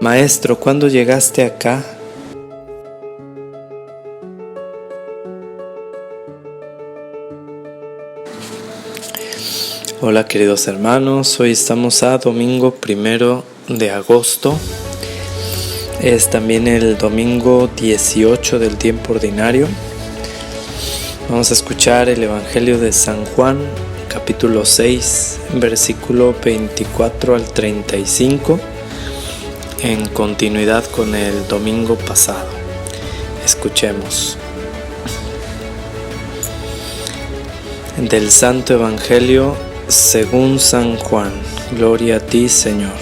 Maestro, ¿cuándo llegaste acá? Hola queridos hermanos, hoy estamos a domingo 1 de agosto. Es también el domingo 18 del tiempo ordinario. Vamos a escuchar el Evangelio de San Juan, capítulo 6, versículo 24 al 35, en continuidad con el domingo pasado. Escuchemos. Del Santo Evangelio según San Juan. Gloria a ti, Señor.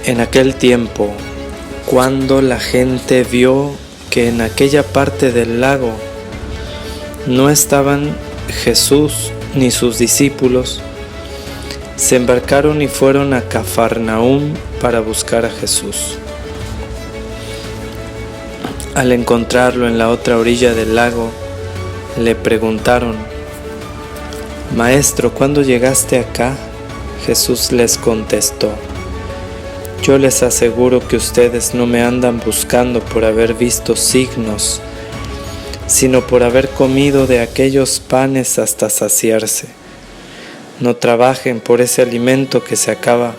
En aquel tiempo, cuando la gente vio que en aquella parte del lago no estaban Jesús ni sus discípulos, se embarcaron y fueron a Cafarnaúm para buscar a Jesús. Al encontrarlo en la otra orilla del lago, le preguntaron: Maestro, ¿cuándo llegaste acá? Jesús les contestó: Yo les aseguro que ustedes no me andan buscando por haber visto signos, sino por haber comido de aquellos panes hasta saciarse. No trabajen por ese alimento que se acaba,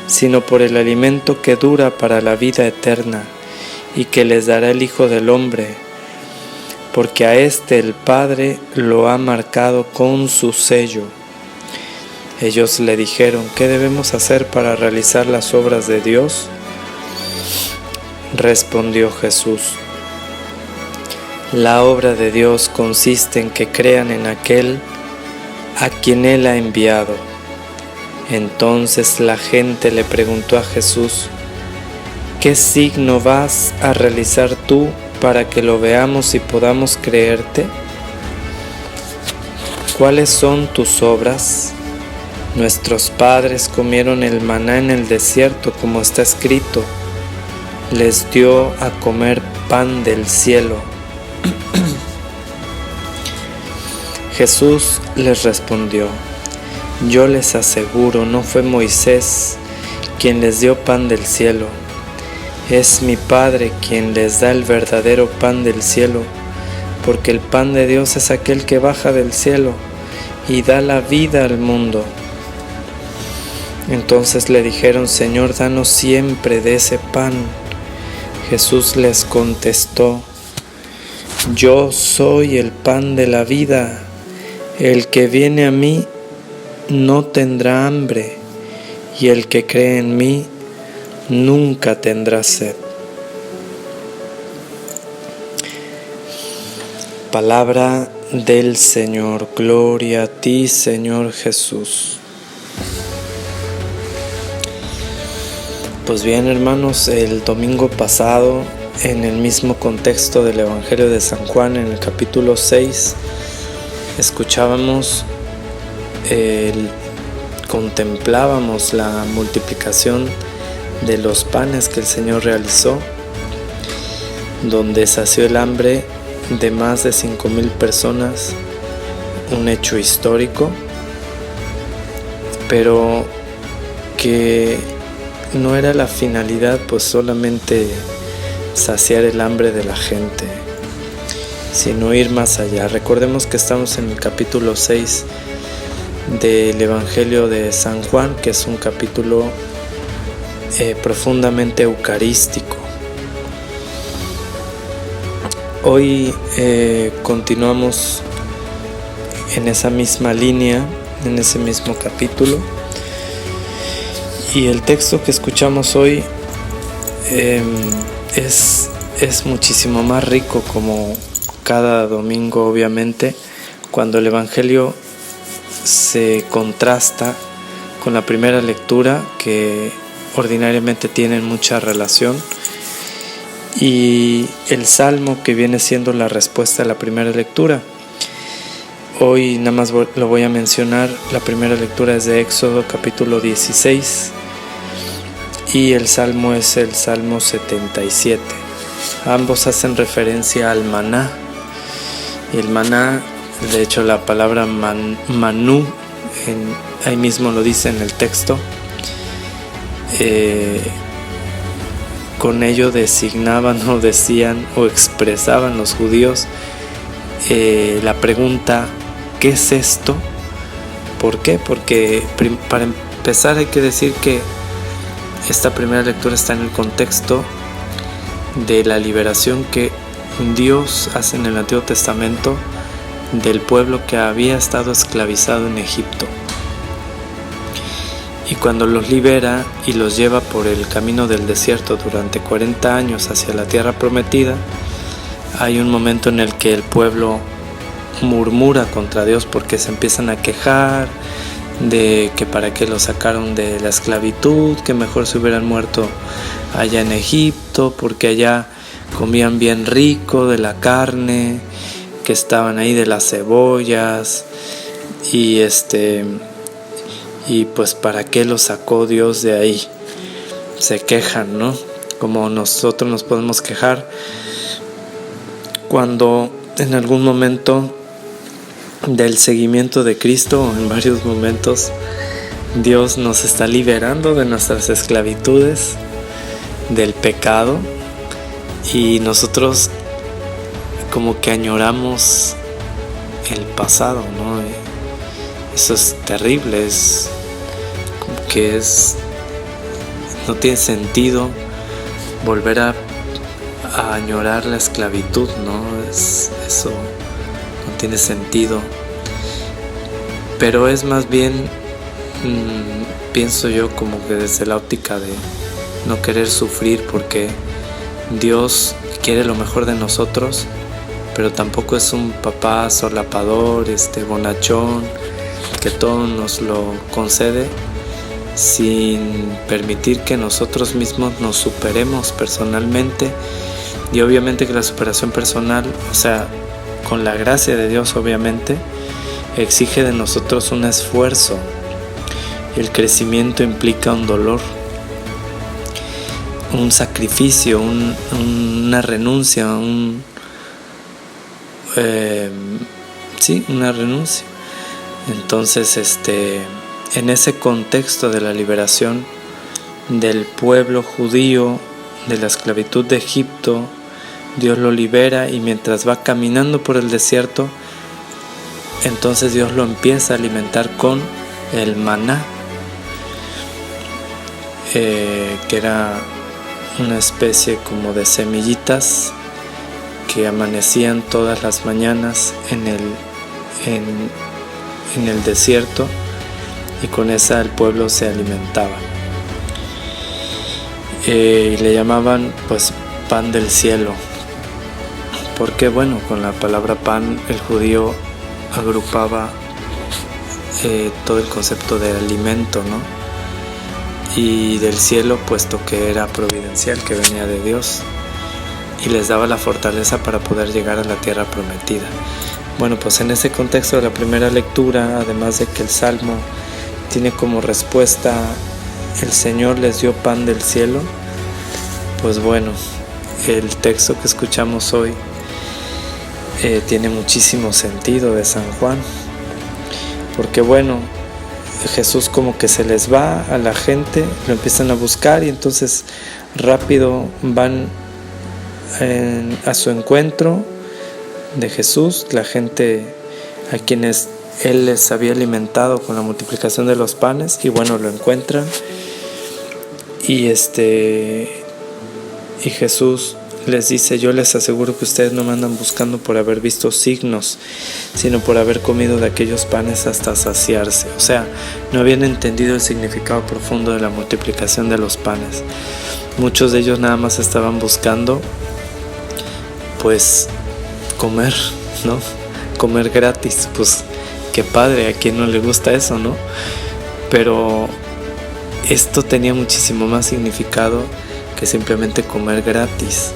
sino por el alimento que dura para la vida eterna y que les dará el Hijo del Hombre, porque a este el Padre lo ha marcado con su sello. Ellos le dijeron: ¿Qué debemos hacer para realizar las obras de Dios? Respondió Jesús: La obra de Dios consiste en que crean en aquel a quien Él ha enviado. Entonces la gente le preguntó a Jesús: ¿Qué signo vas a realizar tú para que lo veamos y podamos creerte? ¿Cuáles son tus obras? Nuestros padres comieron el maná en el desierto, como está escrito: les dio a comer pan del cielo. Jesús les respondió: Yo les aseguro, no fue Moisés quien les dio pan del cielo. Es mi Padre quien les da el verdadero pan del cielo, porque el pan de Dios es aquel que baja del cielo y da la vida al mundo. Entonces le dijeron: Señor, danos siempre de ese pan. Jesús les contestó: Yo soy el pan de la vida. El que viene a mí no tendrá hambre, y el que cree en mí nunca tendrá sed. Palabra del Señor. Gloria a ti, Señor Jesús. Pues bien, hermanos, el domingo pasado, en el mismo contexto del Evangelio de San Juan, en el capítulo 6, escuchábamos, contemplábamos la multiplicación de los panes que el Señor realizó, donde sació el hambre de más de 5,000 personas, un hecho histórico, pero que no era la finalidad pues solamente saciar el hambre de la gente, sino ir más allá. Recordemos que estamos en el capítulo 6 del Evangelio de San Juan, que es un capítulo profundamente eucarístico. Hoy continuamos en esa misma línea, en ese mismo capítulo, y el texto que escuchamos hoy es muchísimo más rico, como cada domingo, obviamente, cuando el Evangelio se contrasta con la primera lectura, que ordinariamente tienen mucha relación, y el salmo, que viene siendo la respuesta a la primera lectura. Hoy nada más lo voy a mencionar. La primera lectura es de Éxodo capítulo 16 y el salmo es el Salmo 77. Ambos hacen referencia al maná, y el maná, de hecho la palabra manú, ahí mismo lo dice en el texto, con ello designaban o decían o expresaban los judíos la pregunta: ¿qué es esto? ¿Por qué? Porque para empezar hay que decir que esta primera lectura está en el contexto de la liberación que Dios hace en el Antiguo Testamento del pueblo que había estado esclavizado en Egipto. Y cuando los libera y los lleva por el camino del desierto durante 40 años hacia la tierra prometida, hay un momento en el que el pueblo murmura contra Dios porque se empiezan a quejar de que para qué lo sacaron de la esclavitud, que mejor se hubieran muerto allá en Egipto, porque allá comían bien rico de la carne, que estaban ahí de las cebollas, y pues para qué lo sacó Dios de ahí. Se quejan, ¿no? Como nosotros nos podemos quejar cuando en algún momento del seguimiento de Cristo, o en varios momentos, Dios nos está liberando de nuestras esclavitudes, del pecado, y nosotros como que añoramos el pasado, ¿no? Eso es terrible, es como que no tiene sentido volver a añorar la esclavitud, ¿no? Eso no tiene sentido. Pero es más bien, pienso yo, como que desde la óptica de no querer sufrir, porque Dios quiere lo mejor de nosotros, pero tampoco es un papá solapador, bonachón, que todo nos lo concede sin permitir que nosotros mismos nos superemos personalmente. Y obviamente que la superación personal, o sea, con la gracia de Dios obviamente, exige de nosotros un esfuerzo. El crecimiento implica un dolor, un sacrificio, una renuncia, una renuncia. Entonces, en ese contexto de la liberación del pueblo judío de la esclavitud de Egipto, Dios lo libera, y mientras va caminando por el desierto, entonces Dios lo empieza a alimentar con el maná, que era una especie como de semillitas que amanecían todas las mañanas en el desierto, y con esa el pueblo se alimentaba. Y le llamaban pues pan del cielo, porque bueno, con la palabra pan el judío agrupaba todo el concepto de alimento, ¿no? Y del cielo, puesto que era providencial, que venía de Dios, y les daba la fortaleza para poder llegar a la tierra prometida. Bueno, pues en ese contexto de la primera lectura, además de que el Salmo tiene como respuesta: el Señor les dio pan del cielo, pues bueno, el texto que escuchamos hoy tiene muchísimo sentido de San Juan, porque bueno, Jesús como que se les va a la gente, lo empiezan a buscar, y entonces rápido van a su encuentro de Jesús, la gente a quienes Él les había alimentado con la multiplicación de los panes, y bueno, lo encuentran, y Jesús les dice: yo les aseguro que ustedes no me andan buscando por haber visto signos, sino por haber comido de aquellos panes hasta saciarse. O sea, no habían entendido el significado profundo de la multiplicación de los panes. Muchos de ellos nada más estaban buscando pues comer, ¿no? Comer gratis, pues qué padre, a quien no le gusta eso, ¿no? Pero esto tenía muchísimo más significado que simplemente comer gratis.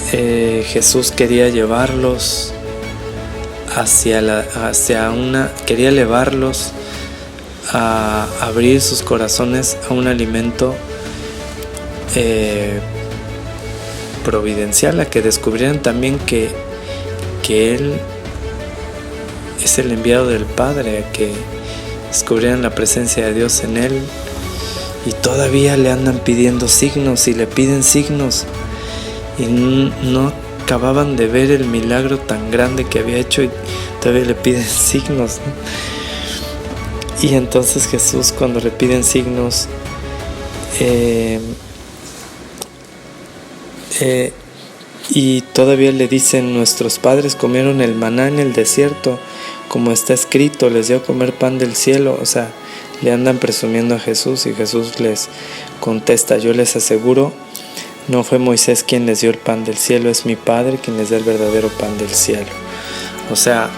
Jesús quería llevarlos quería llevarlos a abrir sus corazones a un alimento providencial, a que descubrieran también que Él es el enviado del Padre, a que descubrieran la presencia de Dios en Él, y todavía le andan pidiendo signos y le piden signos y no acababan de ver el milagro tan grande que había hecho y todavía le piden signos, ¿no? Y entonces Jesús, cuando le piden signos, y todavía le dicen: nuestros padres comieron el maná en el desierto, como está escrito, les dio a comer pan del cielo. O sea, le andan presumiendo a Jesús, y Jesús les contesta: yo les aseguro, no fue Moisés quien les dio el pan del cielo, es mi Padre quien les da el verdadero pan del cielo. O sea,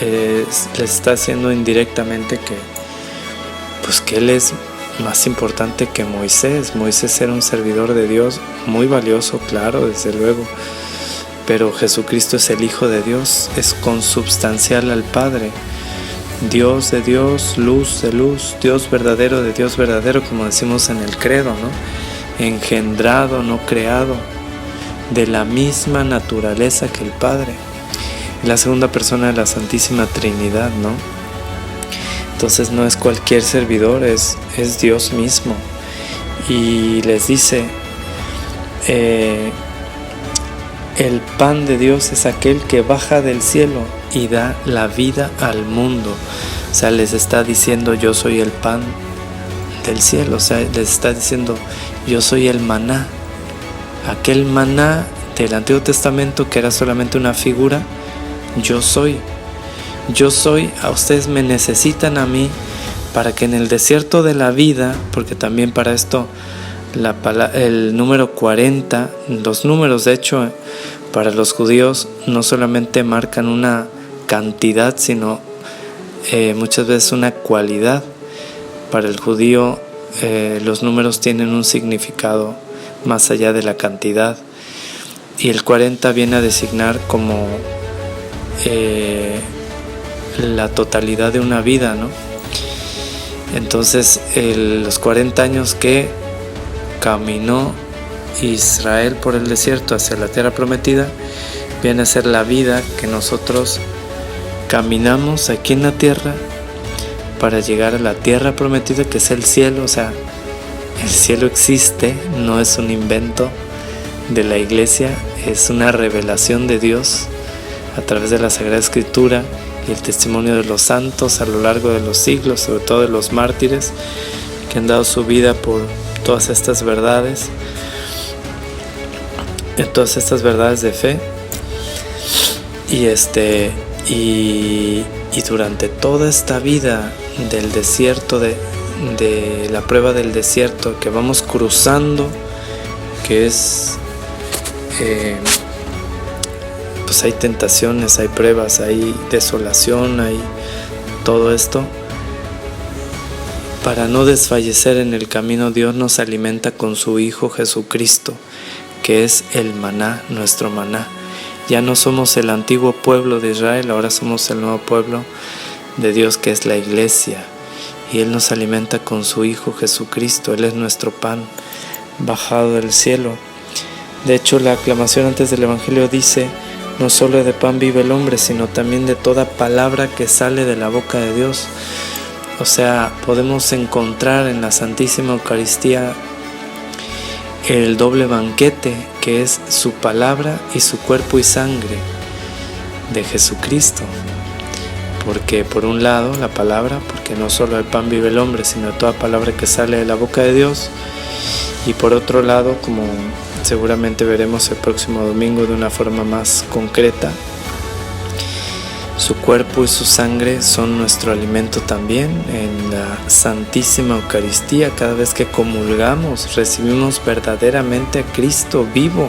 les está haciendo indirectamente que Él es más importante que Moisés. Moisés era un servidor de Dios muy valioso, claro, desde luego, pero Jesucristo es el Hijo de Dios, es consubstancial al Padre, Dios de Dios, luz de luz, Dios verdadero de Dios verdadero, como decimos en el credo, ¿no? Engendrado, no creado, de la misma naturaleza que el Padre, la segunda persona de la Santísima Trinidad, ¿no? Entonces no es cualquier servidor, es Dios mismo. Y les dice, el pan de Dios es aquel que baja del cielo y da la vida al mundo. O sea, les está diciendo: yo soy el pan del cielo. O sea, les está diciendo: yo soy el maná. Aquel maná del Antiguo Testamento que era solamente una figura, yo soy. Yo soy, a ustedes me necesitan a mí para que en el desierto de la vida, porque también para esto el número 40, los números de hecho para los judíos no solamente marcan una cantidad, sino muchas veces una cualidad. Para el judío los números tienen un significado más allá de la cantidad, y el 40 viene a designar como la totalidad de una vida, ¿no? Entonces los 40 años que caminó Israel por el desierto hacia la tierra prometida viene a ser la vida que nosotros caminamos aquí en la tierra para llegar a la tierra prometida, que es el cielo. O sea, el cielo existe, no es un invento de la iglesia, es una revelación de Dios a través de la Sagrada Escritura y el testimonio de los santos a lo largo de los siglos, sobre todo de los mártires que han dado su vida por todas estas verdades, todas estas verdades de fe. Y durante toda esta vida del desierto, de la prueba del desierto que vamos cruzando, que es pues hay tentaciones, hay pruebas, hay desolación, hay todo esto. Para no desfallecer en el camino, Dios nos alimenta con su Hijo Jesucristo, que es el maná, nuestro maná. Ya no somos el antiguo pueblo de Israel, ahora somos el nuevo pueblo de Dios, que es la iglesia. Y Él nos alimenta con su Hijo Jesucristo. Él es nuestro pan bajado del cielo. De hecho, la aclamación antes del Evangelio dice: no solo de pan vive el hombre, sino también de toda palabra que sale de la boca de Dios. O sea, podemos encontrar en la Santísima Eucaristía el doble banquete, que es su palabra y su cuerpo y sangre de Jesucristo. Porque por un lado la palabra, porque no solo del pan vive el hombre, sino de toda palabra que sale de la boca de Dios. Y por otro lado, como seguramente veremos el próximo domingo de una forma más concreta, su cuerpo y su sangre son nuestro alimento también. En la Santísima Eucaristía, cada vez que comulgamos, recibimos verdaderamente a Cristo vivo.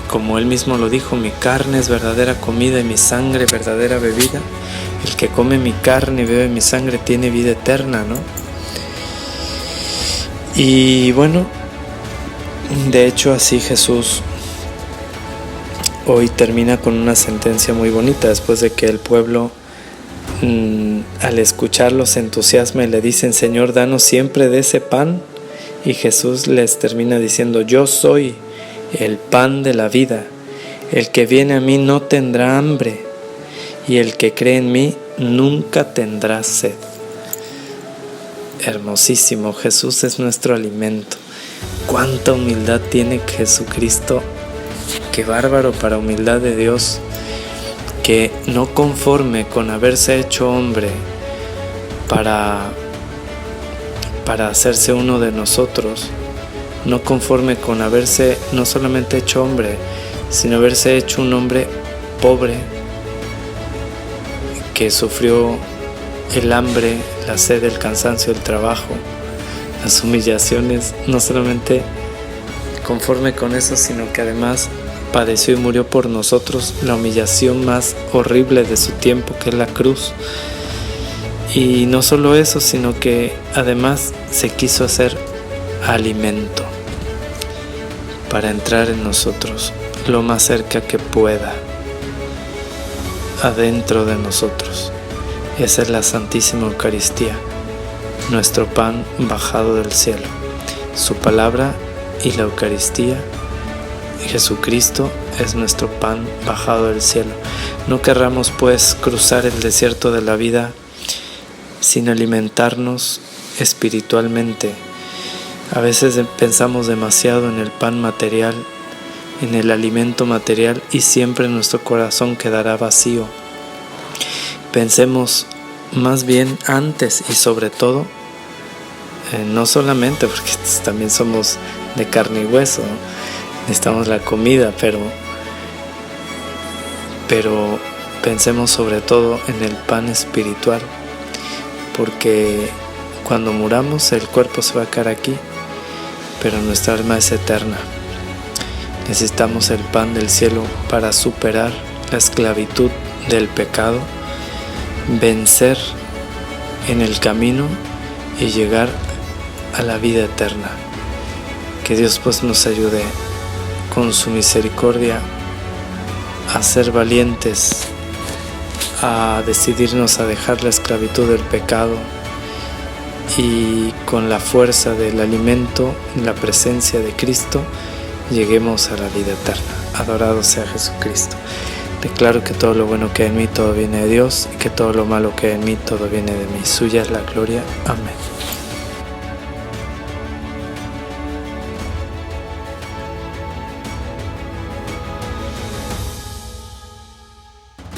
Como Él mismo lo dijo: mi carne es verdadera comida y mi sangre verdadera bebida. El que come mi carne y bebe mi sangre tiene vida eterna, ¿no? Y bueno, de hecho así Jesús hoy termina con una sentencia muy bonita, después de que el pueblo al escucharlo se entusiasma y le dicen: Señor, danos siempre de ese pan. Y Jesús les termina diciendo: yo soy el pan de la vida. El que viene a mí no tendrá hambre, y el que cree en mí nunca tendrá sed. hermosísimo. Jesús es nuestro alimento. Cuánta humildad tiene Jesucristo. Qué bárbaro para humildad de Dios, que no conforme con haberse hecho hombre para hacerse uno de nosotros, no conforme con haberse no solamente hecho hombre, sino haberse hecho un hombre pobre, que sufrió el hambre, la sed, el cansancio, el trabajo, las humillaciones, no solamente conforme con eso, sino que además padeció y murió por nosotros la humillación más horrible de su tiempo, que es la cruz. Y no solo eso, sino que además se quiso hacer alimento para entrar en nosotros lo más cerca que pueda, adentro de nosotros. Esa es la Santísima Eucaristía, nuestro pan bajado del cielo. Su palabra y la Eucaristía, Jesucristo, es nuestro pan bajado del cielo. No querramos pues cruzar el desierto de la vida sin alimentarnos espiritualmente. A veces pensamos demasiado en el pan material, en el alimento material, y siempre nuestro corazón quedará vacío. Pensemos más bien antes y sobre todo, no solamente porque también somos de carne y hueso, necesitamos la comida, pero pensemos sobre todo en el pan espiritual, porque cuando muramos el cuerpo se va a quedar aquí, pero nuestra alma es eterna. Necesitamos el pan del cielo para superar la esclavitud del pecado, vencer en el camino y llegar a la vida eterna. Que Dios pues nos ayude con su misericordia a ser valientes, a decidirnos a dejar la esclavitud del pecado, y con la fuerza del alimento, la presencia de Cristo, lleguemos a la vida eterna. Adorado sea Jesucristo. Declaro que todo lo bueno que hay en mí, todo viene de Dios, y que todo lo malo que hay en mí, todo viene de mí. Suya es la gloria. Amén.